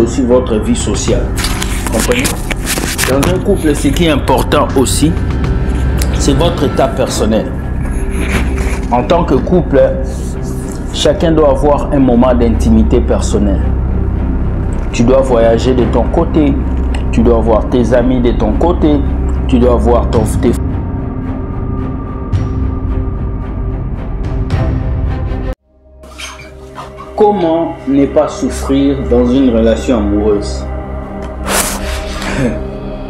aussi votre vie sociale. Comprenez? Dans un couple, ce qui est important aussi, c'est votre état personnel. En tant que couple, chacun doit avoir un moment d'intimité personnelle. Tu dois voyager de ton côté, tu dois avoir tes amis de ton côté, tu dois avoir tes... Comment ne pas souffrir dans une relation amoureuse?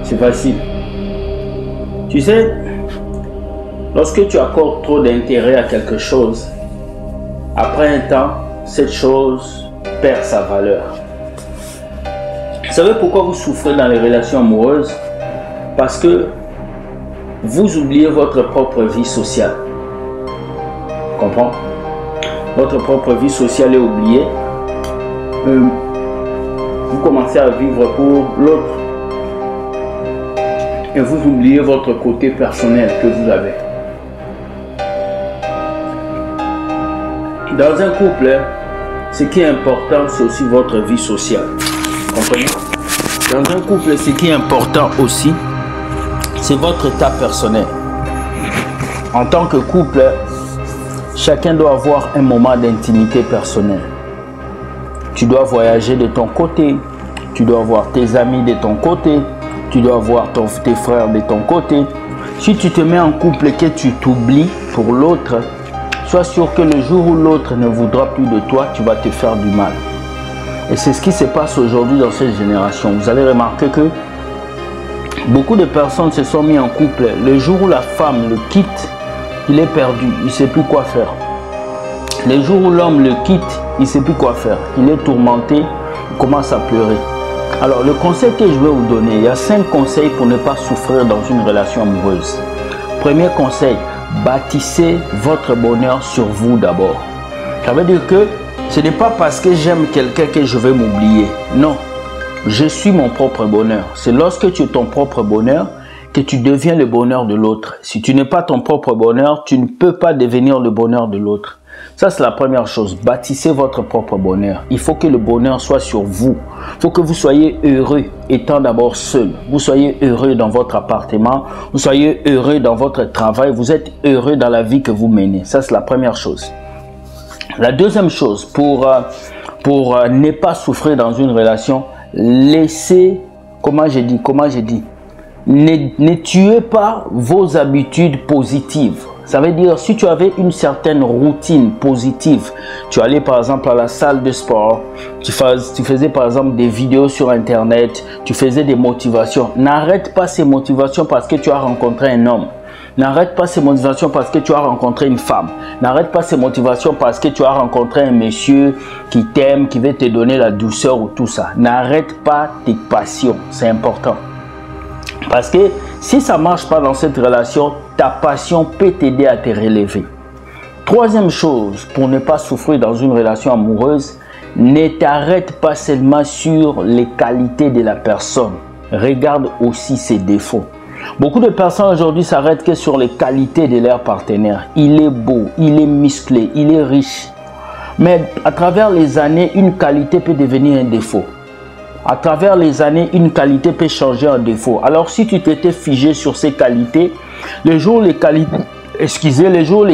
C'est facile. Tu sais, lorsque tu accordes trop d'intérêt à quelque chose, après un temps, cette chose perd sa valeur. Vous savez pourquoi vous souffrez dans les relations amoureuses? Parce que vous oubliez votre propre vie sociale. Comprends? Votre propre vie sociale est oubliée. Vous commencez à vivre pour l'autre. Et vous oubliez votre côté personnel que vous avez. Dans un couple, ce qui est important, c'est aussi votre vie sociale. Comprenez? Dans un couple, ce qui est important aussi, c'est votre état personnel. En tant que couple, chacun doit avoir un moment d'intimité personnelle. Tu dois voyager de ton côté, tu dois avoir tes amis de ton côté, tu dois avoir tes frères de ton côté. Si tu te mets en couple et que tu t'oublies pour l'autre, sois sûr que le jour où l'autre ne voudra plus de toi, tu vas te faire du mal. Et c'est ce qui se passe aujourd'hui dans cette génération. Vous allez remarquer que beaucoup de personnes se sont mis en couple. Le jour où la femme le quitte, il est perdu, il ne sait plus quoi faire. Le jour où l'homme le quitte, il ne sait plus quoi faire. Il est tourmenté, il commence à pleurer. Alors le conseil que je vais vous donner, il y a 5 conseils pour ne pas souffrir dans une relation amoureuse. Premier conseil, bâtissez votre bonheur sur vous d'abord. Ça veut dire que ce n'est pas parce que j'aime quelqu'un que je vais m'oublier. Non, je suis mon propre bonheur. C'est lorsque tu es ton propre bonheur que tu deviens le bonheur de l'autre. Si tu n'es pas ton propre bonheur, tu ne peux pas devenir le bonheur de l'autre. Ça, c'est la première chose. Bâtissez votre propre bonheur. Il faut que le bonheur soit sur vous. Il faut que vous soyez heureux étant d'abord seul. Vous soyez heureux dans votre appartement. Vous soyez heureux dans votre travail. Vous êtes heureux dans la vie que vous menez. Ça, c'est la première chose. La deuxième chose, pour ne pas souffrir dans une relation, laissez, comment j'ai dit, ne tuez pas vos habitudes positives. Ça veut dire, si tu avais une certaine routine positive, tu allais par exemple à la salle de sport, tu faisais par exemple des vidéos sur internet, tu faisais des motivations. N'arrête pas ces motivations parce que tu as rencontré un homme. N'arrête pas ces motivations parce que tu as rencontré une femme. N'arrête pas ces motivations parce que tu as rencontré un monsieur qui t'aime, qui veut te donner la douceur ou tout ça. N'arrête pas tes passions, c'est important. Parce que si ça ne marche pas dans cette relation, ta passion peut t'aider à te relever. Troisième chose, pour ne pas souffrir dans une relation amoureuse, ne t'arrête pas seulement sur les qualités de la personne. Regarde aussi ses défauts. Beaucoup de personnes aujourd'hui s'arrêtent que sur les qualités de leur partenaire. Il est beau, il est musclé, il est riche. Mais à travers les années, une qualité peut devenir un défaut. À travers les années, une qualité peut changer en défaut. Alors si tu t'étais figé sur ces qualités, le jour où les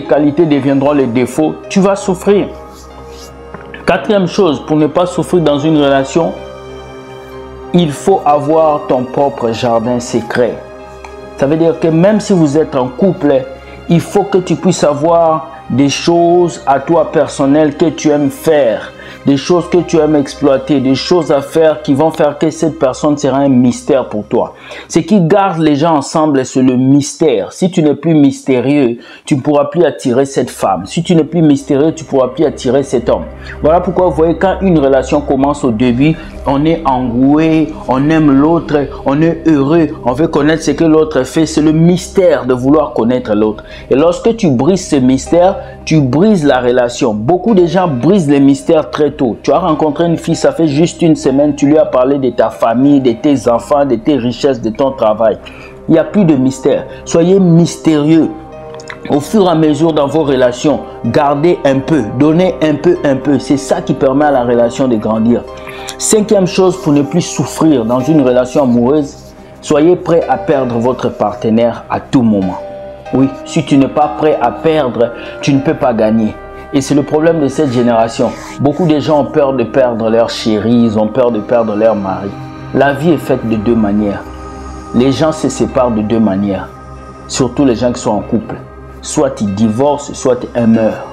qualités deviendront les défauts, tu vas souffrir. Quatrième chose, pour ne pas souffrir dans une relation, il faut avoir ton propre jardin secret. Ça veut dire que même si vous êtes en couple, il faut que tu puisses avoir des choses à toi personnelles que tu aimes faire, des choses que tu aimes exploiter, des choses à faire qui vont faire que cette personne sera un mystère pour toi. Ce qui garde les gens ensemble, c'est le mystère. Si tu n'es plus mystérieux, tu ne pourras plus attirer cette femme. Si tu n'es plus mystérieux, tu ne pourras plus attirer cet homme. Voilà pourquoi vous voyez, quand une relation commence au début, on est engoué, on aime l'autre, on est heureux, on veut connaître ce que l'autre fait. C'est le mystère de vouloir connaître l'autre. Et lorsque tu brises ce mystère, tu brises la relation. Beaucoup de gens brisent les mystères très tôt. Tu as rencontré une fille, ça fait juste une semaine, tu lui as parlé de ta famille, de tes enfants, de tes richesses, de ton travail. Il n'y a plus de mystère. Soyez mystérieux. Au fur et à mesure dans vos relations, gardez un peu, donnez un peu. C'est ça qui permet à la relation de grandir. Cinquième chose, pour ne plus souffrir dans une relation amoureuse, soyez prêt à perdre votre partenaire à tout moment. Oui, si tu n'es pas prêt à perdre, tu ne peux pas gagner. Et c'est le problème de cette génération. Beaucoup de gens ont peur de perdre leur chérie, ils ont peur de perdre leur mari. La vie est faite de deux manières. Les gens se séparent de deux manières. Surtout les gens qui sont en couple. Soit ils divorcent, soit ils meurent.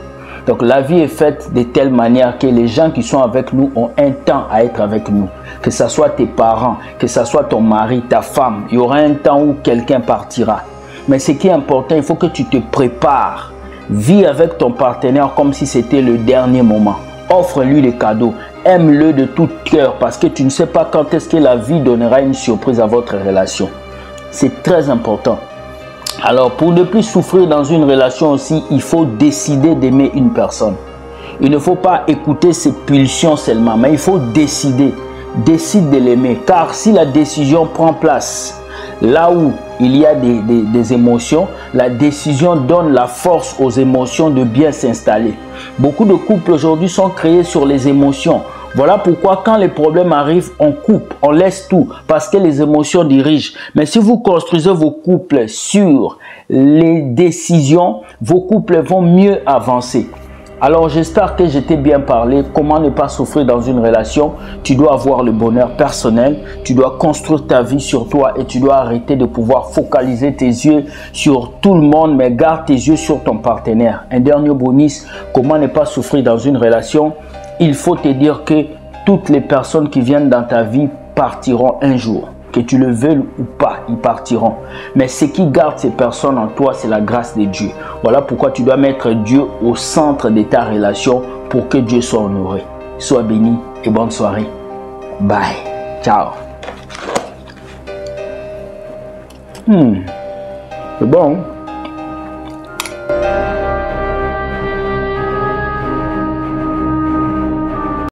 Donc la vie est faite de telle manière que les gens qui sont avec nous ont un temps à être avec nous. Que ce soit tes parents, que ce soit ton mari, ta femme. Il y aura un temps où quelqu'un partira. Mais ce qui est important, il faut que tu te prépares. Vis avec ton partenaire comme si c'était le dernier moment. Offre-lui des cadeaux. Aime-le de tout cœur parce que tu ne sais pas quand est-ce que la vie donnera une surprise à votre relation. C'est très important. Alors, pour ne plus souffrir dans une relation aussi, il faut décider d'aimer une personne. Il ne faut pas écouter ses pulsions seulement, mais il faut décider. Décide de l'aimer. Car si la décision prend place là où il y a des émotions, la décision donne la force aux émotions de bien s'installer. Beaucoup de couples aujourd'hui sont créés sur les émotions. Voilà pourquoi quand les problèmes arrivent, on coupe, on laisse tout parce que les émotions dirigent. Mais si vous construisez vos couples sur les décisions, vos couples vont mieux avancer. Alors j'espère que je t'ai bien parlé. Comment ne pas souffrir dans une relation? Tu dois avoir le bonheur personnel, tu dois construire ta vie sur toi et tu dois arrêter de pouvoir focaliser tes yeux sur tout le monde, mais garde tes yeux sur ton partenaire. Un dernier bonus, comment ne pas souffrir dans une relation? Il faut te dire que toutes les personnes qui viennent dans ta vie partiront un jour. Que tu le veuilles ou pas, ils partiront. Mais ce qui garde ces personnes en toi, c'est la grâce de Dieu. Voilà pourquoi tu dois mettre Dieu au centre de ta relation pour que Dieu soit honoré. Sois béni et bonne soirée. Bye. Ciao. C'est bon.